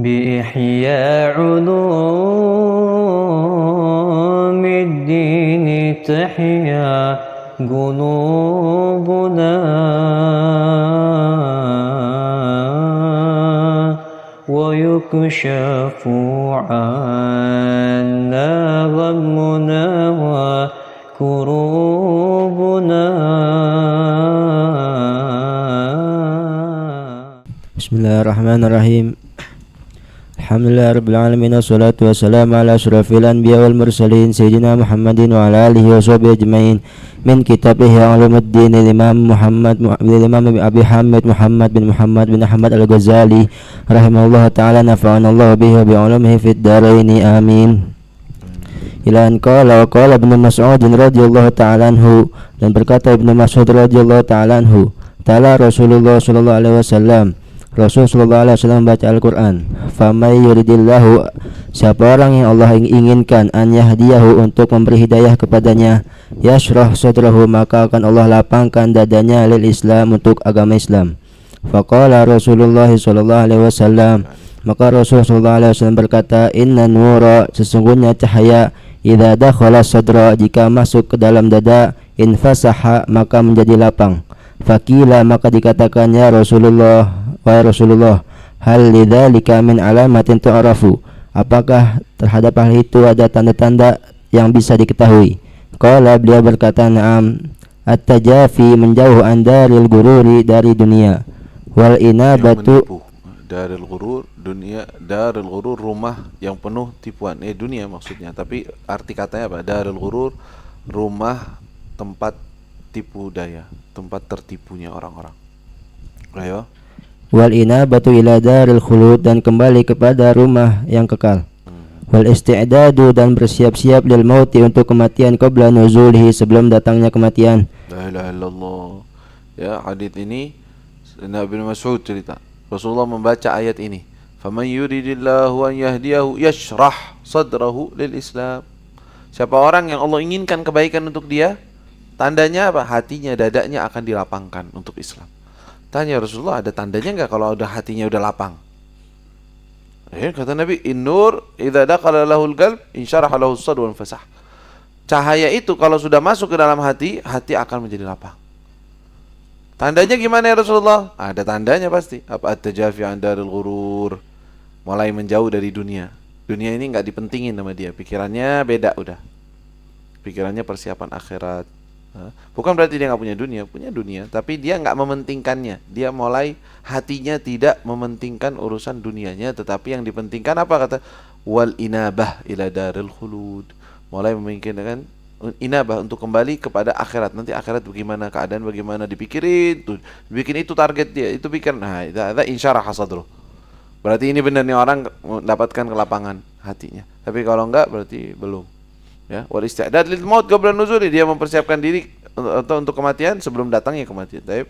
بإحياء علوم الدين تحيا قلوبنا ويكشف عنا غمنا وكروبنا. Bismillahirrahmanirrahim. Alhamdulillahirrabbilalamin. Wassalatu wassalamu ala asyrafil anbiya wal mursalin Sayyidina Muhammadin wa ala alihi wa sahbihi ajma'in. Min kitabih Ulumuddin Imam Abi Hamid Muhammad bin Ahmad Al-Ghazali rahimahullah ta'ala, nafa'anallahu bihi wa bi'ulumihi fid dharaini amin. Ila an qala wa qala Ibnu Mas'ud radhiyallahu ta'ala anhu, dan berkata Ibnu Mas'ud radhiyallahu ta'ala anhu, ta'ala Rasulullah sallallahu alaihi wasallam, Rasul sallallahu alaihi wasallam baca Al-Qur'an, "Famay yuridillahu", siapa orang yang Allah inginkan, an yahdiyahu, untuk memberi hidayah kepadanya, yashrah sadrahu, maka akan Allah lapangkan dadanya, lil Islam, untuk agama Islam. Faqala Rasulullah sallallahu alaihi wasallam, maka Rasul sallallahu alaihi wasallam berkata, "Inna nura", sesungguhnya cahaya, idza dakhala sadra, jika masuk ke dalam dada, infasaha, maka menjadi lapang. Fakila, maka dikatakan, ya Rasulullah, wahai Rasulullah, hal lidzalika min alamatin tu'rafu, apakah terhadap hal itu ada tanda-tanda yang bisa diketahui? Qala, beliau berkata, na'am, at-tajafi, menjauh, andaril gururi, dari dunia, wal inabatu, daril ghurur, dunia, daril ghurur, rumah yang penuh tipuan, dunia maksudnya, tapi arti katanya apa? Daril ghurur, rumah tempat tipu daya, tempat tertipunya orang-orang. Ayo. Wal inabatu ila daril khulud, dan kembali kepada rumah yang kekal. Wal isti'dadu, dan bersiap-siap, lil mauti, untuk kematian, qabla nuzulihi, sebelum datangnya kematian. La ilaha illallah. Ya, hadis ini Nabi Mas'ud cerita, Rasulullah membaca ayat ini, faman yuridillahu an yahdiyahu yashrah sadrahu lil Islam. Siapa orang yang Allah inginkan kebaikan untuk dia, tandanya apa? Hatinya, dadanya akan dilapangkan untuk Islam. Tanya Rasulullah, ada tandanya enggak kalau udah hatinya udah lapang? Kata Nabi, in-nur idza dakhala lahul qalb insyaraha lahu as-sadr wa infasah. Cahaya itu kalau sudah masuk ke dalam hati, hati akan menjadi lapang. Tandanya gimana ya Rasulullah? Ada tandanya pasti. Apa? At-tajafi 'an daril ghurur. Mulai menjauh dari dunia. Dunia ini enggak dipentingin sama dia, pikirannya beda udah. Pikirannya persiapan akhirat. Bukan berarti dia nggak punya dunia, tapi dia nggak mementingkannya. Dia mulai hatinya tidak mementingkan urusan dunianya, tetapi yang dipentingkan apa? Kata wal inabah ila daril khulud, mulai memikirkan inabah, untuk kembali kepada akhirat. Nanti akhirat bagaimana, keadaan bagaimana, dipikirin tuh, bikin itu target dia, itu pikir. Nah, itu insyarah sadruh. Berarti ini benar nih orang mendapatkan kelapangan hatinya. Tapi kalau enggak berarti belum. Ya, wal isti'dad lil maut qabla nuzuli, dia mempersiapkan diri atau untuk kematian sebelum datangnya kematian. Baik.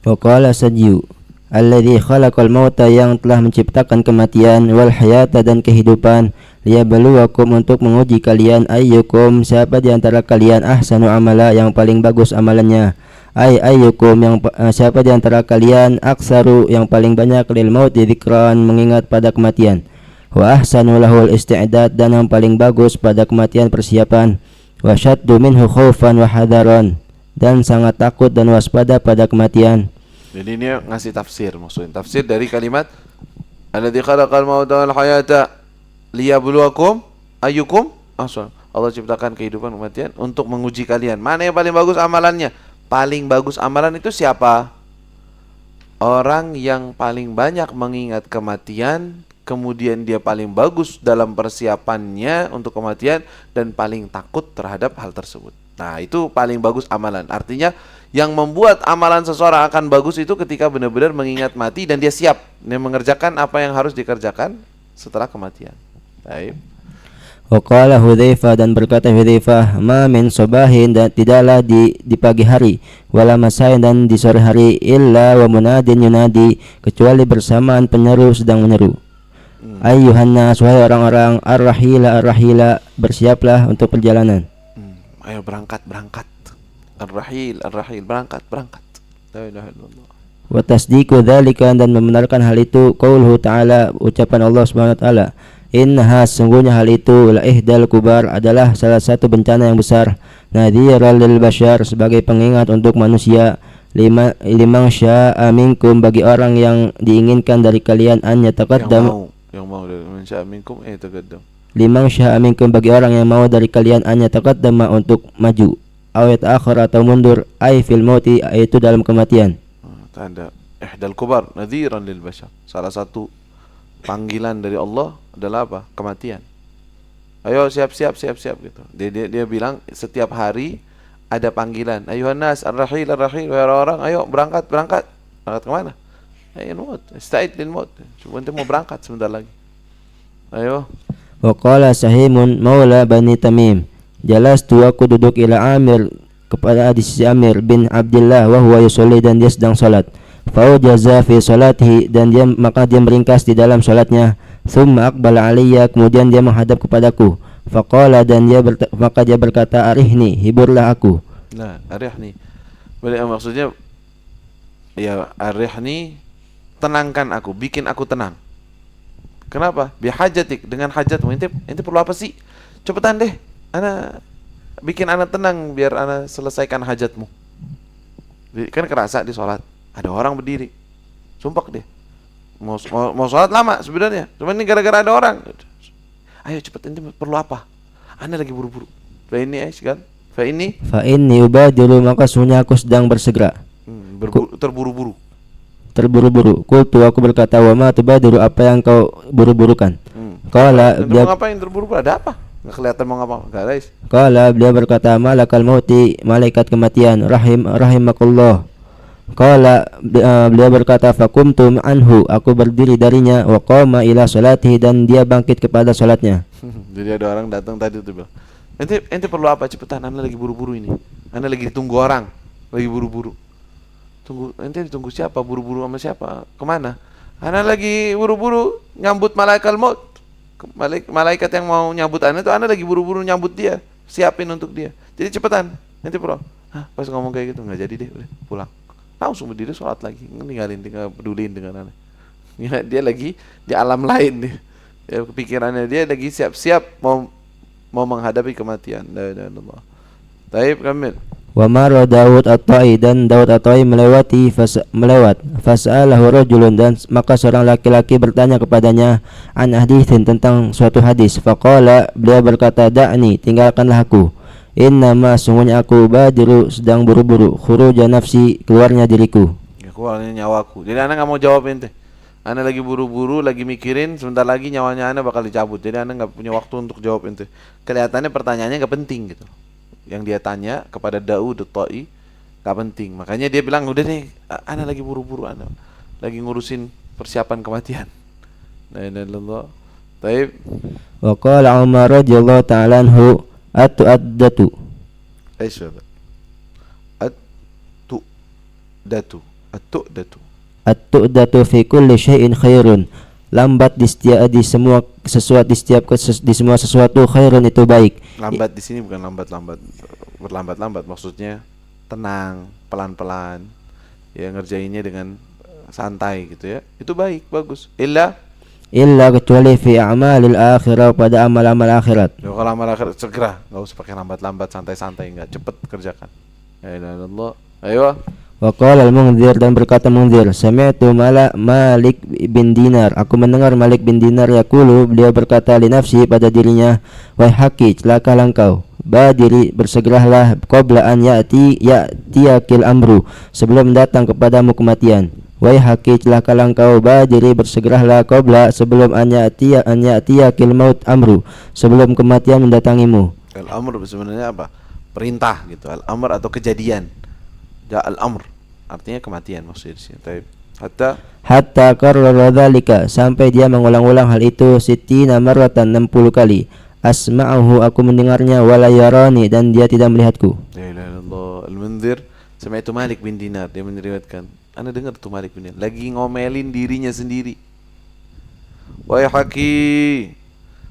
Wa qala Sadyu, alladzi khalaqal mauta, yang telah menciptakan kematian, wal hayata, dan kehidupan, liyabluwakum, untuk menguji kalian, ayyukum, siapa di antara kalian, ahsanu amala, yang paling bagus amalannya, ayyukum, yang siapa di antara kalian, aksaru, yang paling banyak, lil maut, dzikran, mengingat pada kematian, wa ahsanu lahul isti'dad, dan yang paling bagus pada kematian persiapan, wa syaddu minhu khaufan wa hadaran, dan sangat takut dan waspada pada kematian. Jadi ini ngasih tafsir, maksudnya tafsir dari kalimat alladzi khalaqal mauta wal hayata liyabluwakum ayyukum ahsan. Allah ciptakan kehidupan kematian untuk menguji kalian. Mana yang paling bagus amalannya? Paling bagus amalan itu siapa? Orang yang paling banyak mengingat kematian, kemudian dia paling bagus dalam persiapannya untuk kematian, dan paling takut terhadap hal tersebut. Nah, itu paling bagus amalan. Artinya yang membuat amalan seseorang akan bagus itu ketika benar-benar mengingat mati dan dia siap, dia mengerjakan apa yang harus dikerjakan setelah kematian. Baik. Wa qala Hudzaifah, dan berkata Hudzaifah, ma min subahin, dan tidaklah di pagi hari, wala masain, dan di sore hari, illa wa munadin yunadi, kecuali bersamaan penyeru sedang menyeru. Ayyuhan nas, wahai orang-orang, ar-rahila, bersiaplah untuk perjalanan. Ayo berangkat. Ar-rahil, berangkat. La ilaha illallah. Wa tasdiqu dzalika, dan membenarkan hal itu, qauluhu ta'ala, ucapan Allah Subhanahu wa taala, innaha, sungguhnya hal itu, la ihdal kubar, adalah salah satu bencana yang besar, nadhiran lil bashar, sebagai pengingat untuk manusia, limang sya'a minkum, bagi orang yang diinginkan dari kalian, an yataqaddam, yang mau dari man sya'a minkum taqaddam, limang sya'a minkum, bagi orang yang mau dari kalian, an yataqaddama, untuk maju, awet akhir, atau mundur, ay fil mauti, yaitu dalam kematian. Tanda ihdal kubar nadhiran lil bashar, salah satu panggilan dari Allah adalah apa? Kematian. Ayo siap-siap gitu. Dia bilang setiap hari ada panggilan. Ayuhan nas ar-rahil ar-rahil, wahai orang, ayo berangkat. Berangkat kemana? Ayo maut, ista'id lil maut. Cuma mau berangkat sebentar lagi. Ayo. Wa qala Sahimun maula Bani Tamim, jalastu, aku duduk, ila Amir, kepada sisi Amir bin Abdullah, wa huwa yusolli, dan dia sedang salat. Faujaza fi salatihi, dan maka dia meringkas di dalam salatnya. Thumma aqbala alayya, kemudian dia menghadap kepadaku. Faqala, dan maka dia berkata, arihni, hiburlah aku. Nah, arihni, maksudnya ya, arihni, tenangkan aku, bikin aku tenang. Kenapa? Bihajatik, dengan hajatmu. Ente perlu apa sih? Cepetan deh, ana bikin ana tenang, biar ana selesaikan hajatmu. Kan kerasa di sholat ada orang berdiri, sumpah dia mau sholat lama sebenarnya, cuma ini gara-gara ada orang. Ayo cepet, ente perlu apa? Ana lagi buru-buru. Fa ini ubadiru, maka sesungguhnya aku sedang bersegera, terburu-buru. Qultu, aku berkata, wa ma tubadiru, apa yang kau buru-burukan? Qala, dia mau ngapain terburu-buru? Ada apa? Nggak kelihatan mau ngapa, guys. Qala, beliau berkata, malakal mauti, malaikat kematian, rahimakullah. Qala, beliau berkata, fakumtu anhu, aku berdiri darinya, wa qama ila salatihi, dan dia bangkit kepada salatnya. Jadi ada orang datang tadi tuh bilang, ente perlu apa? Cepetan, ana lagi buru-buru ini. Ana lagi ditunggu orang, lagi buru-buru. Ente ditunggu siapa? Buru-buru sama siapa? Kemana? Ana lagi buru-buru nyambut malaikat maut. Malaikat yang mau nyambut ana itu, ana lagi buru-buru nyambut dia, siapin untuk dia. Jadi cepetan, nanti pulang. Pas ngomong kayak gitu, nggak jadi deh, udah pulang. Langsung berdiri sholat lagi, ninggalin, tinggal peduliin dengan ana. Ya, dia lagi di alam lain nih. Ya, kepikirannya dia lagi siap-siap mau menghadapi kematian. La ilaha illallah. Taib kamil. Wa marra Daud at-Tai, dan Daud at-Tai melewat, fas'alahu rajulun, dan maka seorang laki-laki bertanya kepadanya, an haditsin, tentang suatu hadis. Faqala, beliau berkata, da'ni, tinggalkanlah aku, innama, sungguhnya aku, badiru, sedang buru-buru, khuruja nafsi, keluarnya diriku, ya, keluarnya nyawaku. Jadi anak nggak mau jawab ente. Anak lagi buru-buru, lagi mikirin, sebentar lagi nyawanya anak bakal dicabut. Jadi anak nggak punya waktu untuk jawab ente. Kelihatannya pertanyaannya nggak penting gitu. Yang dia tanya kepada Daud at-Tai gak penting. Makanya dia bilang, udah deh, ana lagi buru-buru, ana lagi ngurusin persiapan kematian. La ilaha illallah. Taib. Wa qala Umar radhiyallahu ta'ala anhu, at-tu'addatu, at-tu'datu fi kulli syai'in khairun, lambat di semua sesuatu, khairun, itu baik. Lambat di sini bukan lambat-lambat berlambat-lambat, maksudnya tenang, pelan-pelan, ya, ngerjainnya dengan santai gitu ya. Itu baik, bagus. Illa Kecuali fi a'malil akhirah, pada amal-amal akhirat. Ya, kalau amal akhirat segera, enggak usah pakai lambat-lambat, santai-santai, enggak, cepet kerjakan. La ilaha illallah. Ayo. Wa qala al-Munzir, dan berkata Munzir, sami'tu Malik bin Dinar, aku mendengar Malik bin Dinar yaqulu, beliau berkata, li nafsi, pada dirinya, wahai haki, celakalah engkau, badiri, bersegeralah, qabla an ya'tiyakil amru, sebelum datang kepadamu kematian. Wahai haki, celakalah engkau, badiri, bersegeralah, qabla, sebelum an ya'tiyakil maut amru, sebelum kematian mendatangimu. Al-amr sebenarnya apa? Perintah gitu. Al-amr atau kejadian. Ja al-amr artinya kematian maksudnya di sini. Taib. Hatta qarrara dzalika, sampai dia mengulang-ulang hal itu, sittina marratan, 60 kali. Asma'uhu, aku mendengarnya, wala yarani, dan dia tidak melihatku. La ilaha illallah. Al-Munzir sama itu Malik bin Dinar, dia meriwayatkan. Anda dengar tuh Malik bin Dinar lagi ngomelin dirinya sendiri. Wahai haki,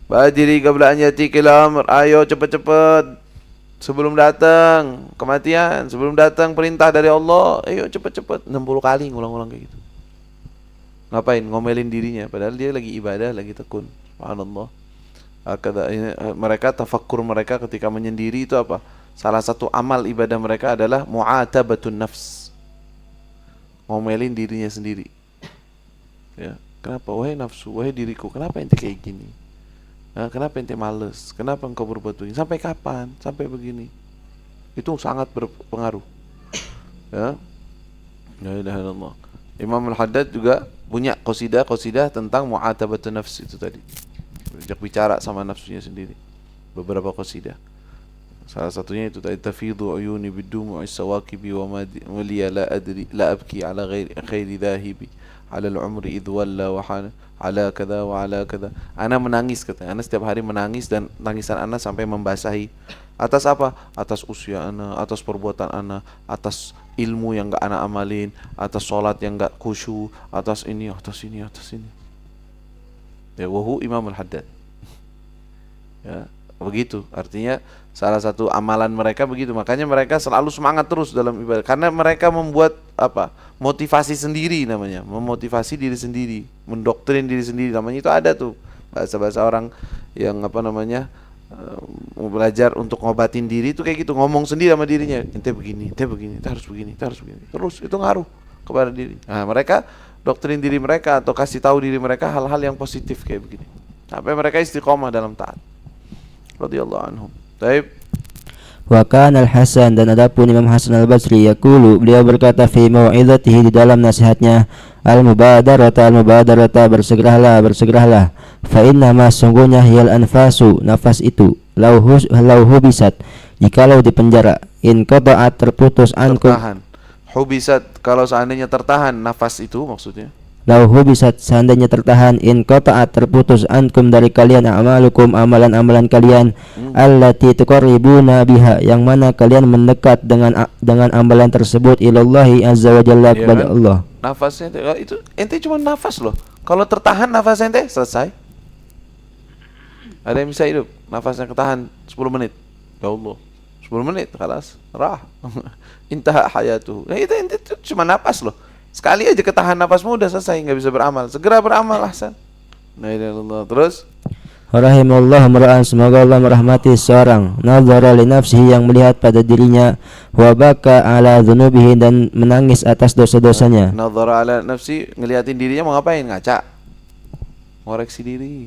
badiri qabla an yatikil amr, ayo cepat-cepat Sebelum datang kematian, sebelum datang perintah dari Allah, ayo cepet-cepet 60 kali ngulang-ngulang kayak gitu. Ngapain? Ngomelin dirinya padahal dia lagi ibadah, lagi tekun. Subhanallah. Mereka tafakkur mereka ketika menyendiri itu apa? Salah satu amal ibadah mereka adalah mu'atabatun nafs. Ngomelin dirinya sendiri. Ya, kenapa wahai nafsu, wahai diriku, kenapa ente kayak gini? Kenapa ente males? Kenapa engkau berbuat begini? Sampai kapan? Sampai begini? Itu sangat berpengaruh. Ya. La ilaha illallah. Imam Al-Haddad juga punya qasidah tentang mu'atabatun nafs itu tadi. Sejak bicara sama nafsunya sendiri. Beberapa qasidah. Salah satunya itu tadi, tafidu uyuni bidumu'i sawakibi wa liya la adri la abki ala ghairi dhahibi ala al-umri idh walla wa ala kada wa ala kada. Ana menangis, katanya. Ana setiap hari menangis dan tangisan ana sampai membasahi. Atas apa? Atas usia ana, atas perbuatan ana, atas ilmu yang enggak ana amalin, atas salat yang enggak khusyuk, atas ini. Ya, wahu Imam Al-Haddad. Ya, begitu. Artinya salah satu amalan mereka begitu. Makanya mereka selalu semangat terus dalam ibadah. Karena mereka membuat apa? Motivasi sendiri namanya. Memotivasi diri sendiri, mendoktrin diri sendiri namanya. Itu ada tuh bahasa-bahasa orang yang apa namanya? Belajar untuk ngobatin diri itu kayak gitu, ngomong sendiri sama dirinya. Ente begini, ente harus begini, ente harus begini. Terus itu ngaruh kepada diri. Nah, mereka doktrin diri mereka atau kasih tahu diri mereka hal-hal yang positif kayak begini. Sampai mereka istiqomah dalam taat. Radhiyallahu anhum. Baik. Wa kana Al-Hasan, dan adapun Imam Hasan Al-Basri yaqulu, beliau berkata fi mau'izatihi, di dalam nasihatnya, al-mubadarata, bersegeralah, fa inna ma, sungguhnya, hiyal anfasu, nafas itu, lauhu bisat, jikalau dipenjara, in qata'at, terputus, ankum, Tertahan. Hubisat, kalau seandainya tertahan nafas itu maksudnya. lauhu bisat, seandainya tertahan, in qata'at, terputus, ankum, dari kalian, amalukum, amalan-amalan kalian, allati tuqarribuna biha, yang mana kalian mendekat dengan amalan tersebut, ilallahi azza wa jalla, kepada kan? Allah. Nafasnya itu ente cuma nafas loh. Kalau tertahan nafas ente selesai. Ada yang bisa hidup nafasnya ketahan 10 menit. Ya Allah, 10 menit kalas rah. Intaha hayatuhu. Nah, itu ente cuma nafas loh. Sekali aja ketahan nafasmu udah selesai, nggak bisa beramal. Segera beramal, ahsan. La ilaha illallah. Terus Rahimallahu mar'an, semoga Allah merahmati seorang, nazara li nafsihi, yang melihat pada dirinya, wa baka ala dzunubihi, dan menangis atas dosa-dosanya. nazara ala nafsi, ngeliatin dirinya mau ngapain? Ngaca. Ngoreksi diri,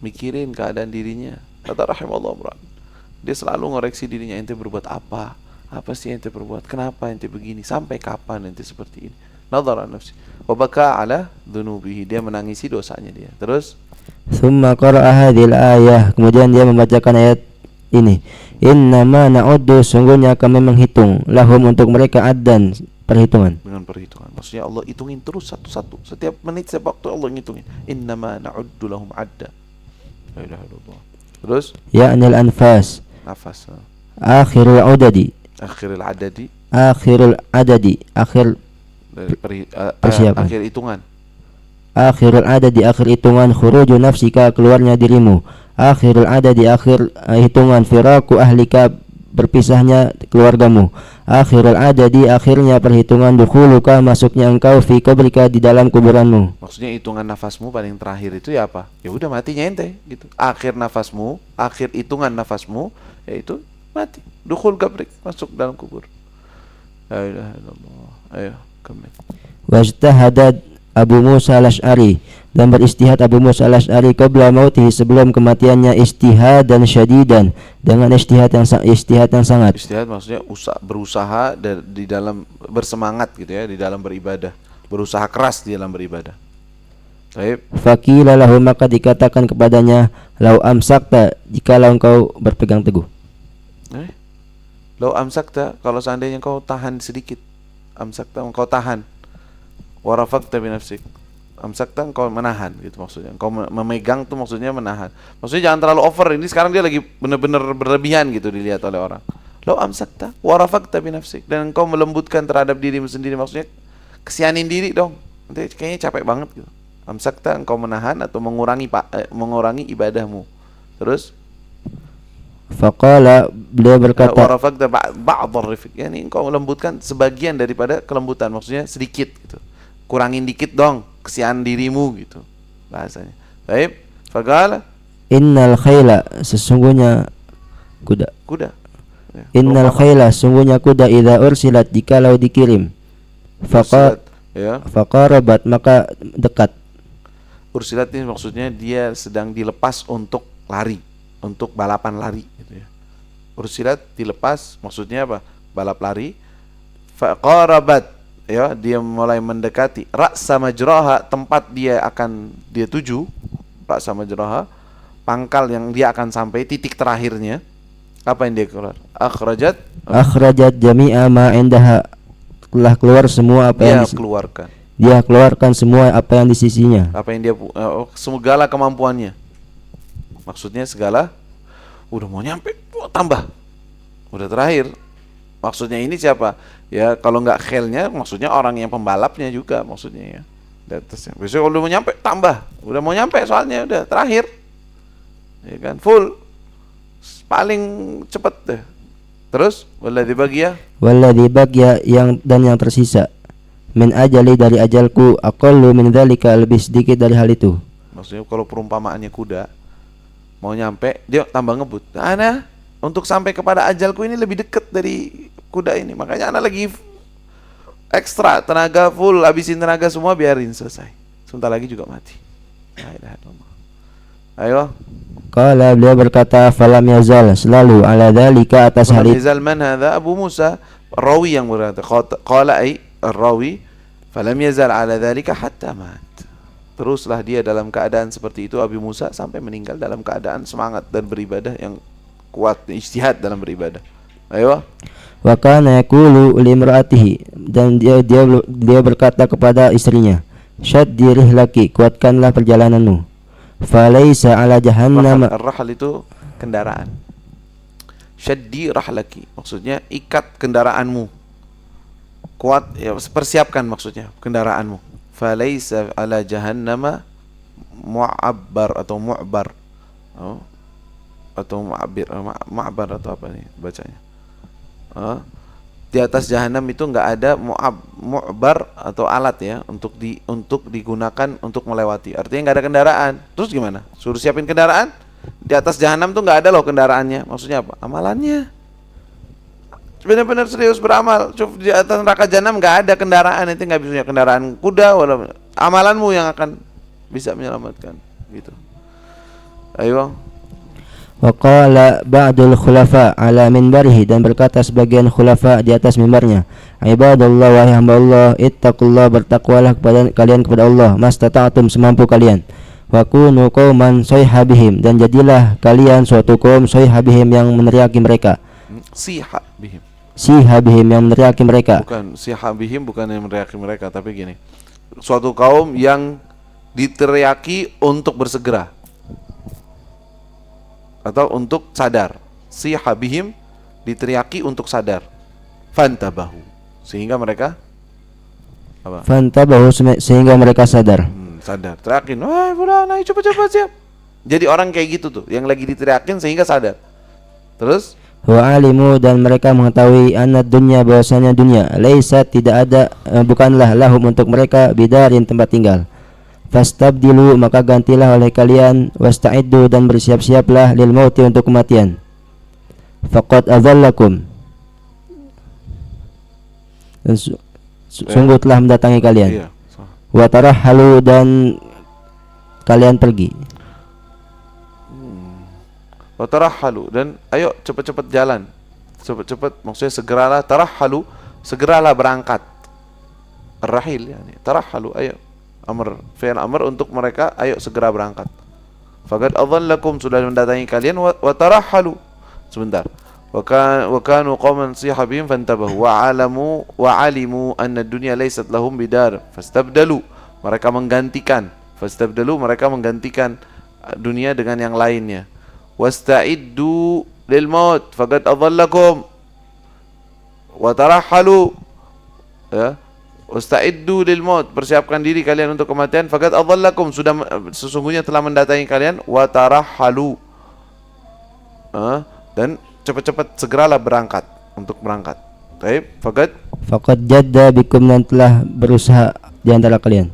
mikirin keadaan dirinya. Kata rahimallahu mar'an, dia selalu ngoreksi dirinya, ente berbuat apa? Apa sih ente berbuat? Kenapa ente begini? Sampai kapan ente seperti ini? Nazara nafsi. Wa baka ala dzunubihi, dia menangisi dosanya dia. Terus Tsumma qara'a hadhil ayah, kemudian dia membacakan ayat ini. Innama na'uddu, sungguhnya kami menghitung, lahum, untuk mereka, addan, perhitungan. dengan perhitungan. Maksudnya Allah hitungin terus satu-satu. Setiap menit, setiap waktu Allah ngitungin. Innama na'uddu lahum adda. La ilaha illallah. Terus Ya'nil anfas, nafas. akhirul adadi, Akhiril adadi, akhir dari persiapan. akhir hitungan. Akhirul adadi, akhir hitungan, khuruju nafsika, keluarnya dirimu, akhirul adadi, akhir hitungan, firaku ahlika, berpisahnya keluargamu, akhirul adadi, akhirnya perhitungan, dukhuluka, masuknya engkau, fi qabrika, di dalam kuburanmu. Maksudnya hitungan nafasmu paling terakhir itu ya apa? Ya udah matinya ente gitu. Akhir nafasmu, akhir hitungan nafasmu yaitu mati. Dukhul qabrik, masuk dalam kubur. La ilaha illallah. Ayo, kembali. Wajtahadat Abu Musa al-Ash'ari, dan beristihad Abu Musa al-Ash'ari qabla mautihi, sebelum kematiannya, istihadan syadidan, dengan istihad yang sangat. Istihad maksudnya berusaha di dalam bersemangat gitu ya, di dalam beribadah, berusaha keras di dalam beribadah. Baik. Faqila lahu, maka dikatakan kepadanya, lau amsakta, jikalau engkau berpegang teguh. Lau amsakta, kalau seandainya engkau tahan sedikit. Amsakta, engkau tahan. Warafakta binafsik, amsakta, engkau menahan gitu maksudnya. Engkau memegang tuh maksudnya menahan. Maksudnya jangan terlalu over. Ini sekarang dia lagi benar-benar berlebihan gitu dilihat oleh orang. Lau amsakta warafakta binafsik, dan engkau melembutkan terhadap dirimu sendiri, maksudnya kesianin diri dong. Nanti kayaknya capek banget gitu. Amsakta, engkau menahan atau mengurangi ibadahmu. Terus Faqala, beliau berkata, wa rafaqta ba'd ar-rifq, yani engkau lembutkan sebagian daripada kelembutan, maksudnya sedikit gitu. Kurangin dikit dong kesian dirimu gitu bahasanya. Baik, faqala innal khayla, sesungguhnya kuda. kuda. Ya, Innal perumpamaan. khayla, sungguhnya kuda, idza ursilat, jikalau dikirim. Ursilat, ya. Faqarabat, maka dekat. Ursilat ini maksudnya dia sedang dilepas untuk lari, untuk balapan lari gitu ya. Ursilat dilepas maksudnya apa? Balap lari. Faqarabat, ya, dia mulai mendekati ra'sa majraha, tempat dia tuju, ra'sa majraha, pangkal yang dia akan sampai, titik terakhirnya. Apa yang dia keluar? Akhrajat jami'a ma indaha, telah keluar semua apa yang keluarkan. dia keluarkan semua apa yang di sisinya. Apa yang dia segala kemampuannya. Maksudnya segala, udah mau nyampe, tambah. Udah terakhir. Maksudnya ini siapa? Ya kalau nggak khelnya, maksudnya orang yang pembalapnya juga maksudnya ya. Di atasnya. Besok kalau udah mau nyampe, tambah. Udah mau nyampe soalnya udah terakhir. Ya kan, full. Paling cepat deh. Terus walladzi baqiya, yang tersisa, min ajali, dari ajalku, aqallu min dzalika, lebih sedikit dari hal itu. Maksudnya kalau perumpamaannya kuda mau nyampe, dia tambah ngebut. Ana untuk sampai kepada ajalku ini lebih dekat dari kuda ini. Makanya ana lagi ekstra tenaga, full, habisin tenaga semua, biarin selesai. Sebentar lagi juga mati. La ilaha illallah. Ayo. Qala, beliau berkata, falam yazal, selalu ala dzalika, atas hal itu. Falam yazal man hadza? Abu Musa rawi yang berkata, qala ay ar-rawi falam yazal ala dzalika hatta mat. Teruslah dia dalam keadaan seperti itu, Abu Musa, sampai meninggal dalam keadaan semangat dan beribadah yang kuat, ijtihad dalam beribadah. Ayo. Wa kana yaqulu limraatihi, dan dia berkata kepada istrinya, syaddi rihlaki, kuatkanlah perjalananmu. Falaisa ala jahannam. Ar-rahal itu kendaraan. Syaddi rahlaki, maksudnya ikat kendaraanmu. Kuat, ya, persiapkan maksudnya kendaraanmu. Falaisa ala jahannama mu'abbar atau mu'bar. Oh. Atau mu'abbar atau apa nih bacanya? Di atas jahanam itu enggak ada mu'bar atau alat ya untuk digunakan untuk melewati. Artinya enggak ada kendaraan. Terus gimana? Suruh siapin kendaraan? Di atas jahanam tuh enggak ada loh kendaraannya. Maksudnya apa? Amalannya. Benar-benar serius beramal. Coba di atas neraka jahanam enggak ada kendaraan, nanti enggak bisa punya kendaraan kuda wala amalanmu yang akan bisa menyelamatkan gitu. Ayo. Wa qala ba'dul khulafa ala minbarihi, dan berkata sebagian khulafa di atas mimbarnya, ibadallah, wahai hamba Allah, ittaqullah, bertakwalah kepada Allah, mastata'tum, semampu kalian. Wa kunu qauman sayhabihim, dan jadilah kalian suatu kaum sayhabihim, yang meneriaki mereka. Sihabihim, yang meneriaki mereka. Bukan sihabihim, bukan yang meneriaki mereka, tapi gini, suatu kaum yang diteriaki untuk bersegera atau untuk sadar. Sihabihim, diteriaki untuk sadar. Fantabahu, sehingga mereka apa? Fantabahu, sehingga mereka sadar. Sadar, teriakin, wah fulan, ayo cepat-cepat siap. Jadi orang kayak gitu tuh, yang lagi diteriakin sehingga sadar. Terus Wa alimu, dan mereka mengetahui, anad dunya, bahwasanya dunia, laisa, tidak ada, bukanlah, lahum, untuk mereka, bidarin, tempat tinggal. Fastabdilu, maka gantilah oleh kalian, wasta'iddu, dan bersiap-siaplah, lil mauti, untuk kematian. Faqad adzallakum, dan sungguh telah mendatangi kalian. iya. Wa tarahhalu, dan kalian pergi. Wa tarahhalu, dan ayo cepat-cepat jalan. Cepat-cepat maksudnya segeralah, tarahhalu, segeralah berangkat. Ar-rahil yani, tarahhalu, ayo. Amr, fi'il amr untuk mereka, ayo segera berangkat. Faqad adzallakum, sudah mendatangi kalian, wa tarahhalu. Sebentar. Wa kanu qauman sihabihim fantabahu wa alimu anna ad-dunya laysat lahum bidar fastabdalu, mereka menggantikan dunia dengan yang lainnya. Wasta'iddu lil maut faqad adzallakum wa tarahhalu, ya. Wasta'iddu lil maut, persiapkan diri kalian untuk kematian. Faqad adzallakum, sudah sesungguhnya telah mendatangi kalian. Wa tarahhalu, dan cepat-cepat segeralah berangkat untuk berangkat. Baik, faqad jadda bikum, dan telah berusaha di antara kalian.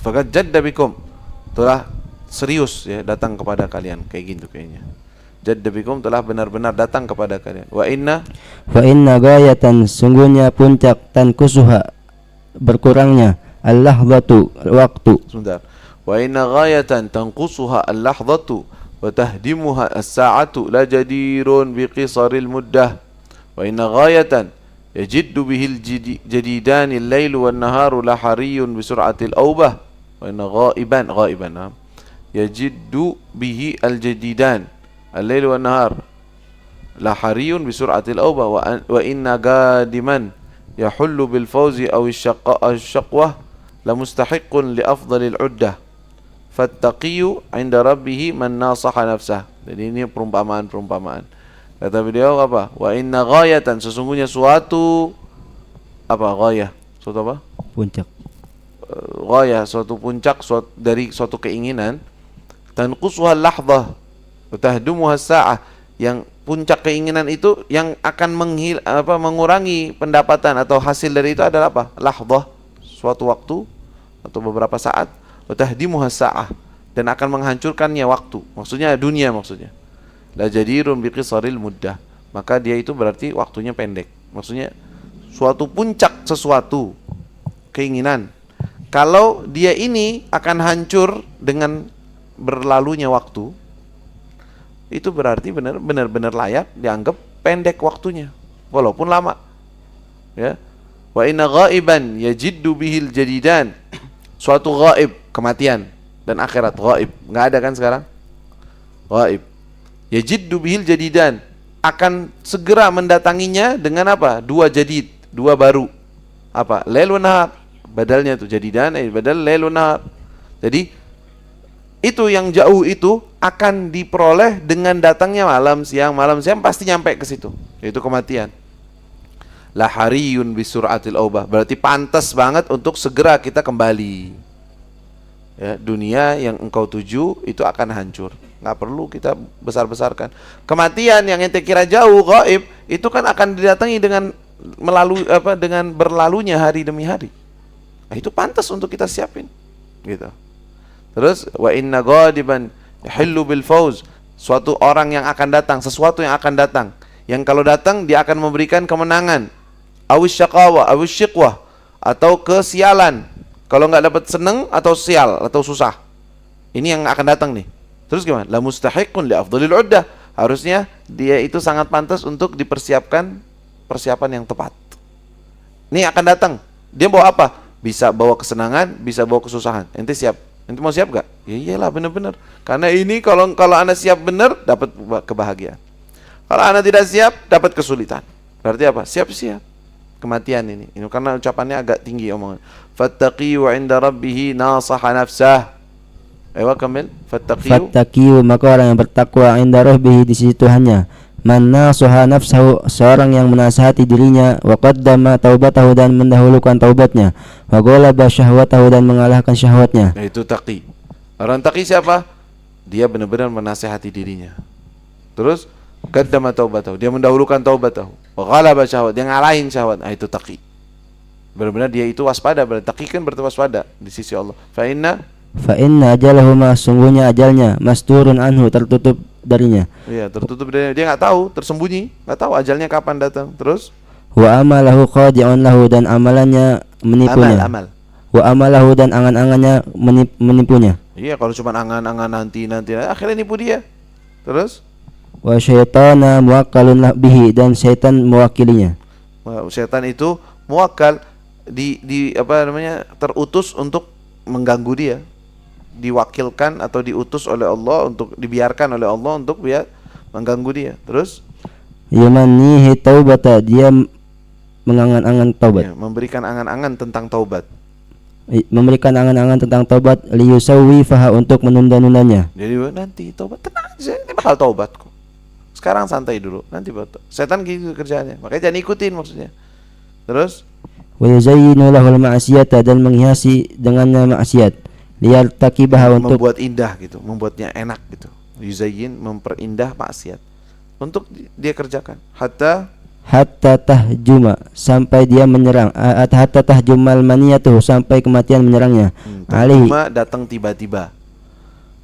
Faqad jadda bikum, telah serius ya datang kepada kalian, kayak gitu kayaknya. Jadda bikum, telah benar-benar datang kepada kalian. Wa inna ghayatan, sungguhnya puncak, tankusuha, berkurangnya, al-lahdhatu, waktu. Sebentar. Wa inna ghayatan tanqusuha al-lahdhatu wa tahdimuha as-sa'atu la jadirun biqisaril muddah. Wa inna ghayatan yajiddu bihil jadidani al-lailu wan naharu la hariyun bi sur'atil awbah. Wa inna ghaiban yajiddu bihi al-jadidan al-lailu wan nahar la hariyun bi sur'atil awbah. Wa inna gadiman yahullu bil fawzi aw ash-shaqwah la mustahiqqun li afdalil uddah. Fattaqiyu 'inda rabbih man nasaha nafsah. Jadi ini perumpamaan. Kata beliau apa? Wa inna ghayatan, sesungguhnya suatu apa? Ghayah, suatu apa? Puncak. Ghayah, suatu puncak, dari suatu keinginan. Tanqusuha al-lahdhah wa tahdumuha as-sa'ah, yang puncak keinginan itu yang akan mengurangi pendapatan atau hasil dari itu adalah apa? Lahdhah, suatu waktu atau beberapa saat. Wa tahdimuha as-sa'ah, dan akan menghancurkannya waktu. Maksudnya dunia maksudnya. La jadirun biqisaril muddah, maka dia itu berarti waktunya pendek. Maksudnya suatu puncak sesuatu keinginan, kalau dia ini akan hancur dengan berlalunya waktu, itu berarti benar-benar layak dianggap pendek waktunya walaupun lama. Ya. Wa inna ghaiban yajiddu bihil jadidan, suatu ghaib, kematian dan akhirat. Ghaib enggak ada kan sekarang? Ghaib. Yajiddu bihil jadidan, akan segera mendatanginya dengan apa? Dua jadid, dua baru. Apa? Lail wa nahar. Badalnya itu jadidan, badal lail wa nahar. Jadi itu yang jauh itu akan diperoleh dengan datangnya malam siang pasti nyampe ke situ, yaitu kematian. La hariyun bi sur'atil aubah, berarti pantas banget untuk segera kita kembali. Ya, dunia yang engkau tuju itu akan hancur. Nggak perlu kita besar-besarkan. Kematian yang ente kira jauh, gaib, itu kan akan didatangi dengan dengan berlalunya hari demi hari. Nah, itu pantas untuk kita siapin. Gitu. Terus wa inna ghadiban yahillu bil fawz, suatu orang yang akan datang, sesuatu yang akan datang, yang kalau datang dia akan memberikan kemenangan. Awis syaqawa, awis syiqwah, atau kesialan. Kalau nggak dapat seneng atau sial atau susah. Ini yang akan datang nih. Terus gimana? La mustahiqqun li afdhalil uddah. Harusnya dia itu sangat pantas untuk dipersiapkan persiapan yang tepat. Ini akan datang. Dia bawa apa? Bisa bawa kesenangan, bisa bawa kesusahan. Ente siap? Ente mau siap gak? Ya iyalah, benar-benar. Karena ini kalau Anda siap benar, dapat kebahagiaan. Kalau Anda tidak siap, dapat kesulitan. Berarti apa? Siap-siap kematian ini. Ini karena ucapannya agak tinggi omongan. Fattaqiyu 'inda rabbih nasaha nafsah. Ayo kamil. Fattaqiyu, maka orang yang bertakwa 'inda rabbih, di sisi Tuhannya. Man nasaha nafsahu, seorang yang menasihati dirinya, wa qaddama taubatahu, dan mendahulukan taubatnya, wa ghalaba syahwatahu, dan mengalahkan syahwatnya. Nah, itu taqi. Orang taqi siapa? Dia benar-benar menasihati dirinya. Terus qaddama taubatahu, dia mendahulukan taubatahu, wa ghalaba syahwat, dia ngalahin syahwat. Nah, itu taqi. Benar-benar dia itu waspada. Berarti taqi kan berwaspada di sisi Allah. Fa inna ajalahuma, sungguhnya ajalnya, masturun anhu, tertutup darinya. Iya, tertutup darinya. Dia nggak tahu, tersembunyi, nggak tahu ajalnya kapan datang. Terus wa amalahu khadi'un lahu, dan amalannya menipunya. Wa amalahu, dan angan-angannya menipunya. Iya, kalau cuma angan-angan nanti akhirnya nipu dia. Terus wa syaitana muwakkalun bihi, dan syaitan mewakilinya. Syaitan itu muwakkal, terutus untuk mengganggu dia, diwakilkan atau diutus oleh Allah untuk dibiarkan oleh Allah untuk biar mengganggu dia. Terus yamanihi taubata, dia mengangan-angan taubat. Ya, memberikan angan-angan tentang taubat. Memberikan angan-angan tentang taubat, liyusawwi faha, untuk menunda-nundanya. Jadi nanti taubat, tenang aja, ini bakal taubat kok. Sekarang santai dulu, nanti bakal. Setan gitu kerjaannya. Makanya jangan ikutin maksudnya. Terus wa yuzayyinu lahul ma'siyata, dan menghiasi dengannya maksiat, liyartaqibaha, untuk membuat indah gitu, membuatnya enak gitu. Yuzayyin, memperindah maksiat. untuk dia kerjakan. Hatta tahjuma, sampai dia menyerang. Hatta tahjumal maniyatuhu, sampai kematian menyerangnya. Alaihi, Tahjuma datang tiba-tiba.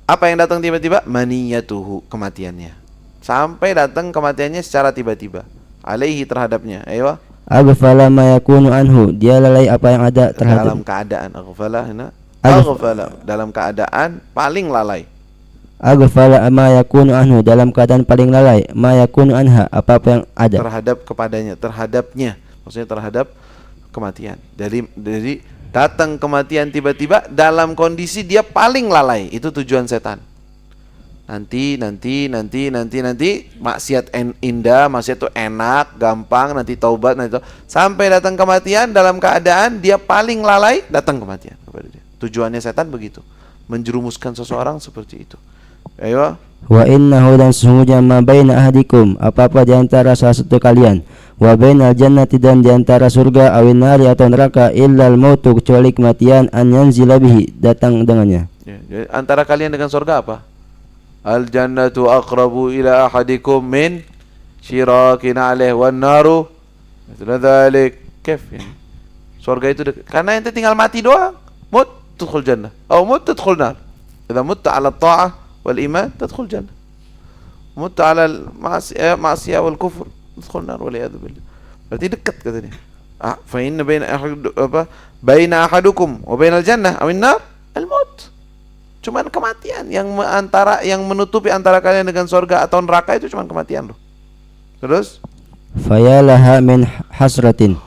Apa yang datang tiba-tiba? Maniyatuhu, kematiannya. Sampai datang kematiannya secara tiba-tiba. Alaihi, terhadapnya. Ayo. aghfala ma yakunu anhu, dia lalai apa yang ada terhadap. Dalam keadaan aghfala, dalam keadaan paling lalai. Aghfala ma yakunu anhu, dalam keadaan paling lalai. Ma yakunu anha, apa-apa yang ada Terhadap kepadanya, terhadapnya, maksudnya terhadap kematian. Dari datang kematian tiba-tiba dalam kondisi dia paling lalai. Itu tujuan setan. Nanti maksiat indah, maksiat itu enak, gampang, nanti taubat, sampai datang kematian dalam keadaan dia paling lalai, datang kematian kepada dia. Tujuannya setan begitu, menjerumuskan seseorang seperti itu. Ayo. Wa innahu, dan sesungguhnya ma baina ahadikum, apa-apa di antara salah satu kalian, wa bainal jannati, dan di antara surga, awin nari, atau neraka, illal mautu, kecuali kematian, an yanzila bihi, datang dengannya. Ya, jadi antara kalian dengan surga apa? Al jannatu aqrabu ila ahadikum min syirakin alaih wan naru mithla dzalik. Kif yani? Surga itu dekat. Karena ente tinggal mati doang. Mut tadkhul jannah atau mut tadkhul nar. Idza mutta ala ta'ah wal iman tadkhul jannah. Mutta ala ma'siyah wal kufr tadkhul nar wal iyad billah. Berarti dekat katanya. Fa inna baina ahadukum wa bainal jannah awin nar al maut. Cuman kematian yang menutupi antara kalian dengan surga atau neraka, itu cuman kematian loh. Terus Fayalaha min hasratin,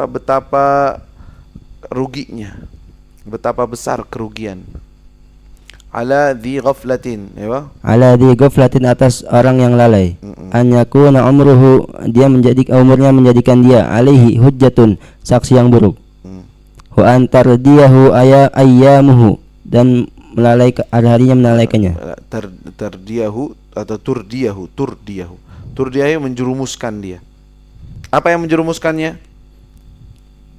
betapa ruginya, betapa besar kerugian. Ala dhi ghaflatin, ya. Ala dhi ghaflatin, atas orang yang lalai. An yakuna umruhu, umurnya menjadikan dia, alaihi hujjatun, saksi yang buruk. Wa antardiyahu ayyamuhu, dan hari-harinya melalaikannya. Terdiyahu atau turdiyahu menjerumuskan dia. Apa yang menjerumuskannya?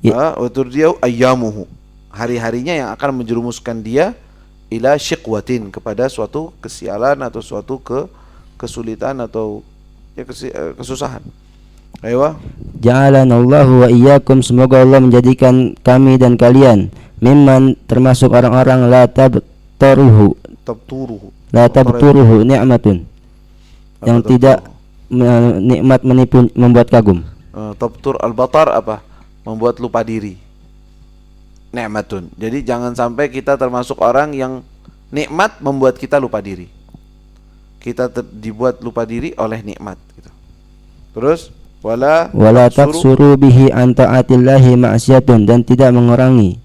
Wa turdiyahu ayyamuhu, hari-harinya yang akan menjerumuskan dia ila syiqwatin, kepada suatu kesialan atau suatu kesulitan atau kesusahan. Ayo. Ja'alanallahu wa iyyakum, semoga Allah menjadikan kami dan kalian mimman, termasuk orang-orang la tabturuhu ni'matun, yang tidak nikmat menipu, membuat kagum. Tabtur al-batar apa? Membuat lupa diri. Ni'matun. Jadi jangan sampai kita termasuk orang yang nikmat membuat kita lupa diri. Kita dibuat lupa diri oleh nikmat gitu. Terus wala taksuru bihi an ta'atillahi ma'siyatun, dan tidak mengurangi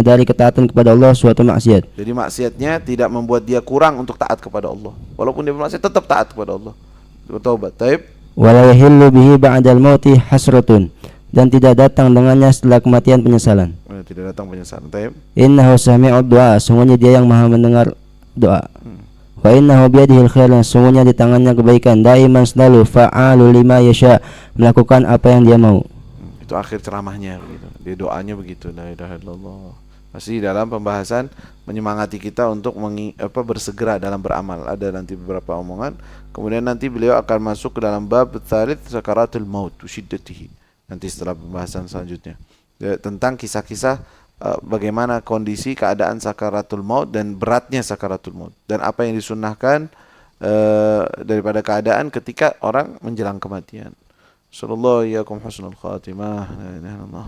dari ketaatan kepada Allah suatu maksiat. Jadi maksiatnya tidak membuat dia kurang untuk taat kepada Allah. Walaupun dia bermaksiat tetap taat kepada Allah. Bertaubat. Taib. Wala yahillu bihi ba'dal mauti hasratun, dan tidak datang dengannya setelah kematian penyesalan. Tidak datang penyesalan. Taib. Innahu sami'ud du'a, sungguhnya dia yang maha mendengar doa. Wa innahu biyadihil khair, sungguhnya di tangannya kebaikan, daiman selalu, fa'alu lima yasha, melakukan apa yang dia mau. Itu akhir ceramahnya begitu. Dia doanya begitu, la ilaha illallah. Masih dalam pembahasan menyemangati kita untuk bersegera dalam beramal. Ada nanti beberapa omongan. Kemudian nanti beliau akan masuk ke dalam bab tsalits, sakaratul maut syiddatihi. Nanti setelah pembahasan selanjutnya tentang kisah-kisah bagaimana kondisi keadaan sakaratul maut dan beratnya sakaratul maut, dan apa yang disunnahkan daripada keadaan ketika orang menjelang kematian. Sallallahu alaihi wa sallam husnul khatimah. La ilaha illallah.